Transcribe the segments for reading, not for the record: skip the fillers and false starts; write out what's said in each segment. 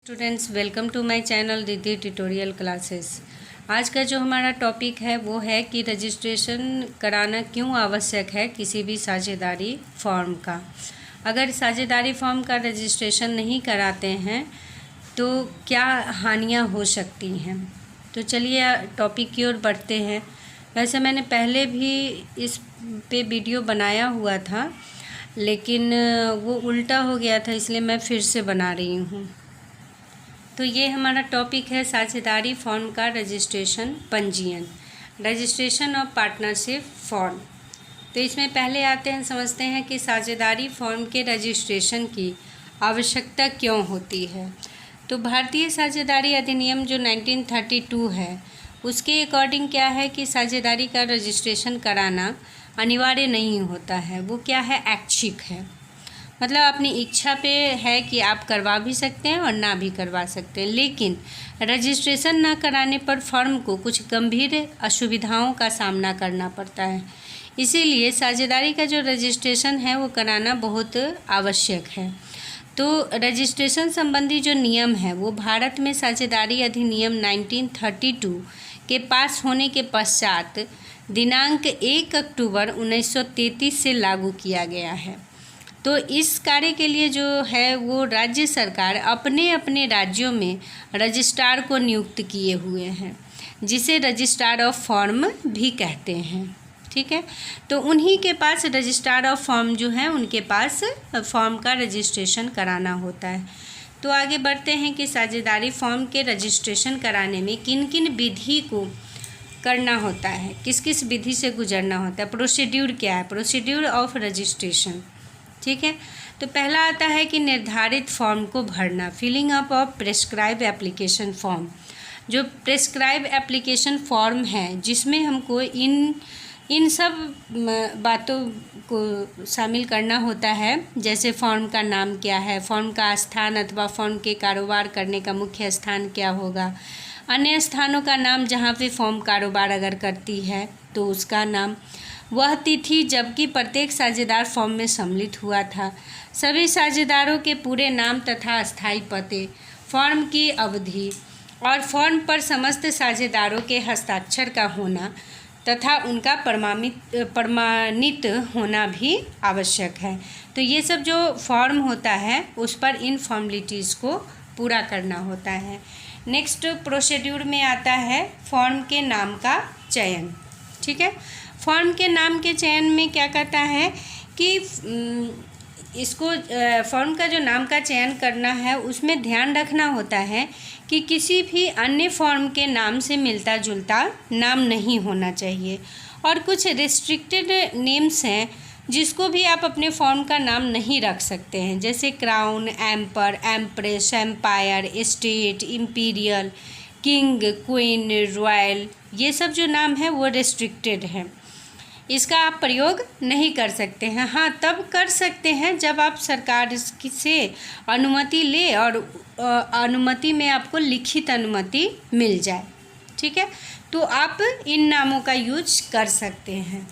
Students, welcome to my channel Riddhi tutorial classes. आज का जो हमारा टॉपिक है वो है कि रजिस्ट्रेशन कराना क्यों आवश्यक है किसी भी साझेदारी फॉर्म का। अगर साझेदारी फॉर्म का रजिस्ट्रेशन नहीं कराते हैं तो क्या हानियां हो सकती हैं। तो चलिए टॉपिक की ओर बढ़ते हैं। वैसे मैंने पहले भी इस पे वीडियो बनाया हुआ था, लेकिन वो उल्टा हो गया था, इसलिए मैं फिर से बना रही हूँ। तो ये हमारा टॉपिक है साझेदारी फॉर्म का रजिस्ट्रेशन, पंजीयन, रजिस्ट्रेशन ऑफ पार्टनरशिप फॉर्म। तो इसमें पहले आते हैं, समझते हैं कि साझेदारी फॉर्म के रजिस्ट्रेशन की आवश्यकता क्यों होती है। तो भारतीय साझेदारी अधिनियम जो 1932 है उसके अकॉर्डिंग क्या है कि साझेदारी का रजिस्ट्रेशन कराना अनिवार्य नहीं होता है। वो क्या है, ऐच्छिक है। मतलब अपनी इच्छा पे है कि आप करवा भी सकते हैं और ना भी करवा सकते हैं, लेकिन रजिस्ट्रेशन ना कराने पर फर्म को कुछ गंभीर असुविधाओं का सामना करना पड़ता है। इसीलिए साझेदारी का जो रजिस्ट्रेशन है वो कराना बहुत आवश्यक है। तो रजिस्ट्रेशन संबंधी जो नियम है वो भारत में साझेदारी अधिनियम 1932 के पास होने के पश्चात दिनांक 1 अक्टूबर 1933 से लागू किया गया है। तो इस कार्य के लिए जो है वो राज्य सरकार अपने अपने राज्यों में रजिस्ट्रार को नियुक्त किए हुए हैं, जिसे रजिस्ट्रार ऑफ फॉर्म भी कहते हैं। ठीक है, तो उन्हीं के पास रजिस्ट्रार ऑफ फॉर्म जो है उनके पास फॉर्म का रजिस्ट्रेशन कराना होता है। तो आगे बढ़ते हैं कि साझेदारी फॉर्म के रजिस्ट्रेशन कराने में किन किन विधि को करना होता है, किस किस विधि से गुजरना होता है। प्रोसीड्यूर क्या है, प्रोसीड्यूर ऑफ रजिस्ट्रेशन। ठीक है, तो पहला आता है कि निर्धारित फॉर्म को भरना, filling up of prescribe application form. जो प्रेस्क्राइब एप्लीकेशन फॉर्म है जिसमें हमको इन सब बातों को शामिल करना होता है, जैसे फॉर्म का नाम क्या है, फॉर्म का स्थान अथवा फॉर्म के कारोबार करने का मुख्य स्थान क्या होगा, अन्य स्थानों का नाम जहाँ पे फॉर्म कारोबार अगर करती है तो उसका नाम, वह तिथि जबकि प्रत्येक साझेदार फॉर्म में सम्मिलित हुआ था, सभी साझेदारों के पूरे नाम तथा अस्थायी पते, फॉर्म की अवधि और फॉर्म पर समस्त साझेदारों के हस्ताक्षर का होना तथा उनका प्रमाणित होना भी आवश्यक है। तो ये सब जो फॉर्म होता है उस पर इन फॉर्मेलिटीज़ को पूरा करना होता है। नेक्स्ट प्रोसीड्यूर में आता है फॉर्म के नाम का चयन। ठीक है, फॉर्म के नाम के चयन में क्या कहता है कि इसको फॉर्म का जो नाम का चयन करना है उसमें ध्यान रखना होता है कि किसी भी अन्य फॉर्म के नाम से मिलता जुलता नाम नहीं होना चाहिए। और कुछ रिस्ट्रिक्टेड नेम्स हैं जिसको भी आप अपने फॉर्म का नाम नहीं रख सकते हैं, जैसे crown, emperor, empress, empire, state, imperial, king, queen, royal, ये सब जो नाम है वो रिस्ट्रिक्टेड है। इसका आप प्रयोग नहीं कर सकते हैं। हाँ, तब कर सकते हैं जब आप सरकार से अनुमति ले और अनुमति में आपको लिखित अनुमति मिल जाए। ठीक है, तो आप इन नामों का यूज कर सकते हैं।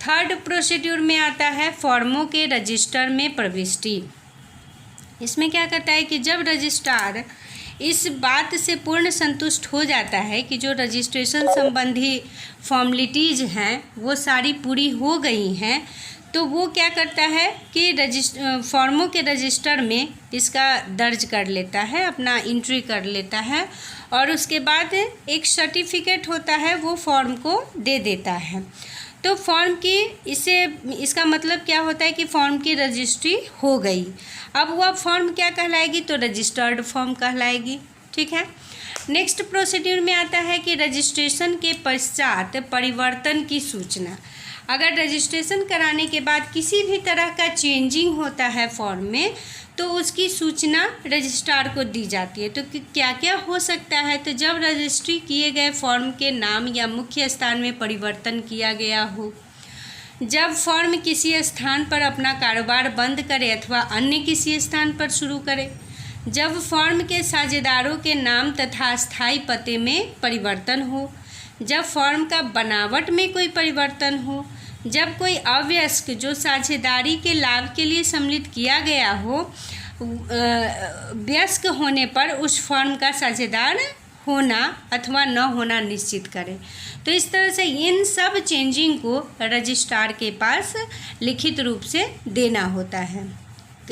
थर्ड प्रोसीड्यूर में आता है फॉर्मों के रजिस्टर में प्रविष्टि। इसमें क्या कहता है कि जब रजिस्ट्रार इस बात से पूर्ण संतुष्ट हो जाता है कि जो रजिस्ट्रेशन संबंधी फॉर्मेलिटीज़ हैं वो सारी पूरी हो गई हैं, तो वो क्या करता है कि फॉर्मों के रजिस्टर में इसका दर्ज कर लेता है, अपना एंट्री कर लेता है और उसके बाद एक सर्टिफिकेट होता है वो फॉर्म को दे देता है। तो फॉर्म की इसका मतलब क्या होता है कि फॉर्म की रजिस्ट्री हो गई। अब वह फॉर्म क्या कहलाएगी, तो रजिस्टर्ड फॉर्म कहलाएगी। ठीक है, नेक्स्ट प्रोसीड्यूर में आता है कि रजिस्ट्रेशन के पश्चात परिवर्तन की सूचना। अगर रजिस्ट्रेशन कराने के बाद किसी भी तरह का चेंजिंग होता है फॉर्म में तो उसकी सूचना रजिस्ट्रार को दी जाती है। तो क्या क्या हो सकता है, तो जब रजिस्ट्री किए गए फॉर्म के नाम या मुख्य स्थान में परिवर्तन किया गया हो, जब फॉर्म किसी स्थान पर अपना कारोबार बंद करे अथवा अन्य किसी स्थान पर शुरू करे, जब फॉर्म के साझेदारों के नाम तथा स्थायी पते में परिवर्तन हो, जब फॉर्म का बनावट में कोई परिवर्तन हो, जब कोई अवयस्क जो साझेदारी के लाभ के लिए सम्मिलित किया गया हो वयस्क होने पर उस फर्म का साझेदार होना अथवा न होना निश्चित करें। तो इस तरह से इन सब चेंजिंग को रजिस्ट्रार के पास लिखित रूप से देना होता है।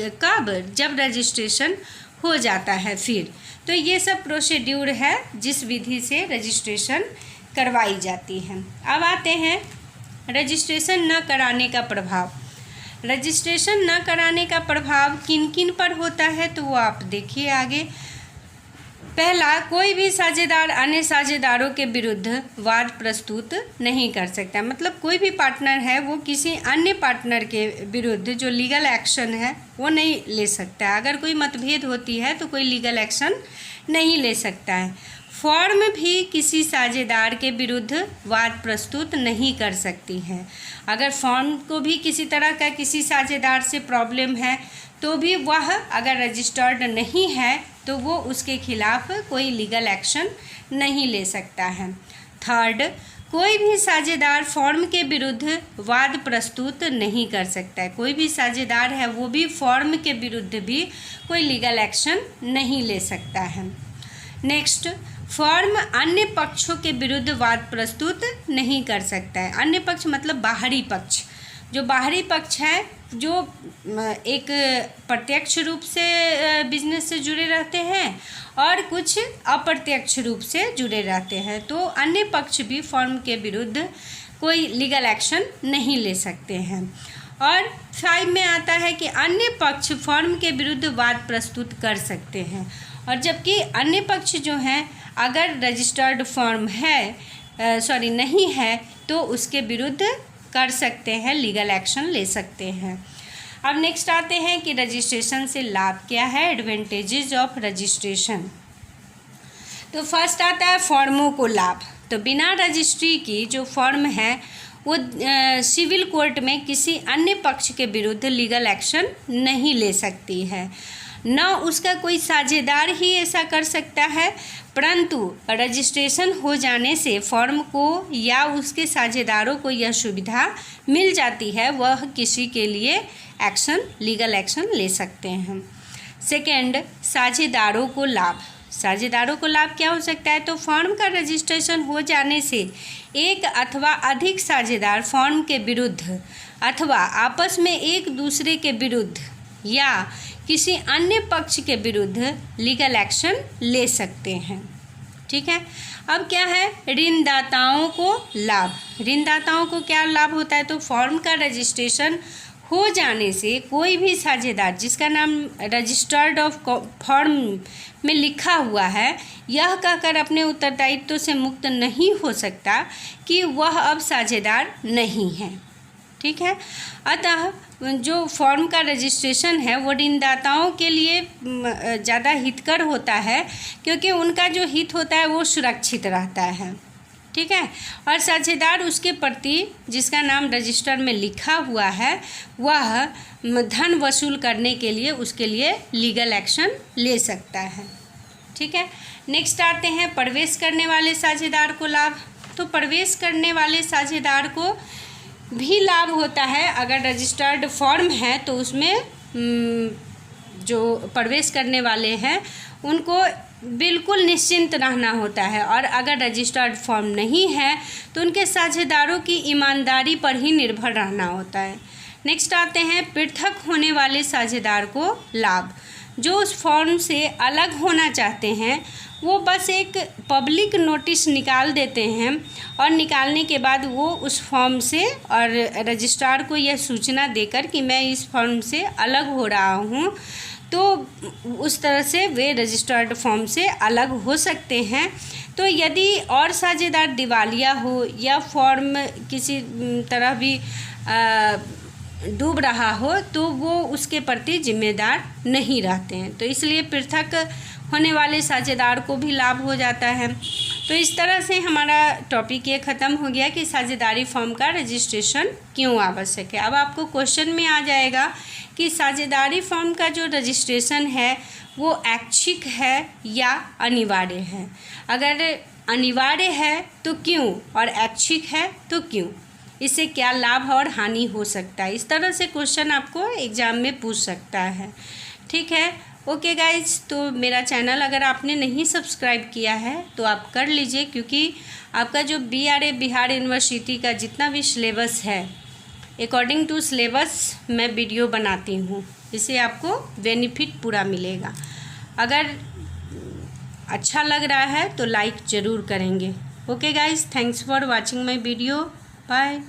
कब? जब रजिस्ट्रेशन हो जाता है फिर। तो ये सब प्रोसीड्यूर है जिस विधि से रजिस्ट्रेशन करवाई जाती है। अब आते हैं रजिस्ट्रेशन न कराने का प्रभाव। रजिस्ट्रेशन न कराने का प्रभाव किन किन पर होता है तो वो आप देखिए आगे। पहला, कोई भी साझेदार अन्य साझेदारों के विरुद्ध वाद प्रस्तुत नहीं कर सकता। मतलब कोई भी पार्टनर है वो किसी अन्य पार्टनर के विरुद्ध जो लीगल एक्शन है वो नहीं ले सकता है। अगर कोई मतभेद होती है तो कोई लीगल एक्शन नहीं ले सकता है। फर्म भी किसी साझेदार के विरुद्ध वाद प्रस्तुत नहीं कर सकती है। अगर फर्म को भी किसी तरह का किसी साझेदार से प्रॉब्लम है तो भी वह अगर रजिस्टर्ड नहीं है तो वो उसके खिलाफ कोई लीगल एक्शन नहीं ले सकता है। थर्ड, कोई भी साझेदार फर्म के विरुद्ध वाद प्रस्तुत नहीं कर सकता है। कोई भी साझेदार है वो भी फर्म के विरुद्ध भी कोई लीगल एक्शन नहीं ले सकता है। नेक्स्ट, फर्म अन्य पक्षों के विरुद्ध वाद प्रस्तुत नहीं कर सकता है। अन्य पक्ष मतलब बाहरी पक्ष। जो बाहरी पक्ष है जो एक प्रत्यक्ष रूप से बिजनेस से जुड़े रहते हैं और कुछ अप्रत्यक्ष रूप से जुड़े रहते हैं, तो अन्य पक्ष भी फर्म के विरुद्ध कोई लीगल एक्शन नहीं ले सकते हैं। और 5 में आता है कि अन्य पक्ष फर्म के विरुद्ध वाद प्रस्तुत कर सकते हैं। और जबकि अन्य पक्ष जो हैं अगर रजिस्टर्ड फर्म है नहीं है तो उसके विरुद्ध कर सकते हैं, लीगल एक्शन ले सकते हैं। अब नेक्स्ट आते हैं कि रजिस्ट्रेशन से लाभ क्या है, एडवांटेजेस ऑफ रजिस्ट्रेशन। तो फर्स्ट आता है फर्मों को लाभ। तो बिना रजिस्ट्री की जो फर्म है वो सिविल कोर्ट में किसी अन्य पक्ष के विरुद्ध लीगल एक्शन नहीं ले सकती है। न उसका कोई साझेदार ही ऐसा कर सकता है, परंतु रजिस्ट्रेशन हो जाने से फर्म को या उसके साझेदारों को यह सुविधा मिल जाती है वह किसी के लिए एक्शन लीगल एक्शन ले सकते हैं। सेकेंड, साझेदारों को लाभ। साझेदारों को लाभ क्या हो सकता है? तो फर्म का रजिस्ट्रेशन हो जाने से एक अथवा अधिक साझेदार फर्म के विरुद्ध अथवा आपस में एक दूसरे के विरुद्ध या किसी अन्य पक्ष के विरुद्ध लीगल एक्शन ले सकते हैं। ठीक है। अब क्या है, ऋणदाताओं को लाभ। ऋणदाताओं को क्या लाभ होता है? तो फर्म का रजिस्ट्रेशन हो जाने से कोई भी साझेदार जिसका नाम रजिस्टर्ड ऑफ फर्म में लिखा हुआ है यह कहकर अपने उत्तरदायित्व से मुक्त नहीं हो सकता कि वह अब साझेदार नहीं है। ठीक है। अतः जो फर्म का रजिस्ट्रेशन है वो ऋणदाताओं के लिए ज़्यादा हितकर होता है क्योंकि उनका जो हित होता है वो सुरक्षित रहता है। ठीक है। और साझेदार उसके प्रति जिसका नाम रजिस्टर में लिखा हुआ है वह धन वसूल करने के लिए उसके लिए लीगल एक्शन ले सकता है। ठीक है। नेक्स्ट आते हैं प्रवेश करने वाले साझेदार को लाभ। तो प्रवेश करने वाले साझेदार को भी लाभ होता है। अगर रजिस्टर्ड फर्म है तो उसमें जो प्रवेश करने वाले हैं उनको बिल्कुल निश्चिंत रहना होता है, और अगर रजिस्टर्ड फर्म नहीं है तो उनके साझेदारों की ईमानदारी पर ही निर्भर रहना होता है। नेक्स्ट आते हैं पृथक होने वाले साझेदार को लाभ। जो उस फर्म से अलग होना चाहते हैं वो बस एक पब्लिक नोटिस निकाल देते हैं और निकालने के बाद वो उस फर्म से और रजिस्ट्रार को यह सूचना देकर कि मैं इस फर्म से अलग हो रहा हूँ, तो उस तरह से वे रजिस्टर्ड फर्म से अलग हो सकते हैं। तो यदि और साझेदार दिवालिया हो या फर्म किसी तरह भी डूब रहा हो तो वो उसके प्रति जिम्मेदार नहीं रहते हैं। तो इसलिए पृथक होने वाले साझेदार को भी लाभ हो जाता है। तो इस तरह से हमारा टॉपिक ये ख़त्म हो गया कि साझेदारी फर्म का रजिस्ट्रेशन क्यों आवश्यक है। अब आपको क्वेश्चन में आ जाएगा कि साझेदारी फर्म का जो रजिस्ट्रेशन है वो ऐच्छिक है या अनिवार्य है। अगर अनिवार्य है तो क्यों, और ऐच्छिक है तो क्यों, इससे क्या लाभ और हानि हो सकता है। इस तरह से क्वेश्चन आपको एग्जाम में पूछ सकता है। ठीक है। ओके गाइज, तो मेरा चैनल अगर आपने नहीं सब्सक्राइब किया है तो आप कर लीजिए, क्योंकि आपका जो BRA बिहार यूनिवर्सिटी का जितना भी सिलेबस है अकॉर्डिंग टू सिलेबस मैं वीडियो बनाती हूँ, इससे आपको बेनिफिट पूरा मिलेगा। अगर अच्छा लग रहा है तो लाइक ज़रूर करेंगे। Okay guys, thanks for watching my video, bye.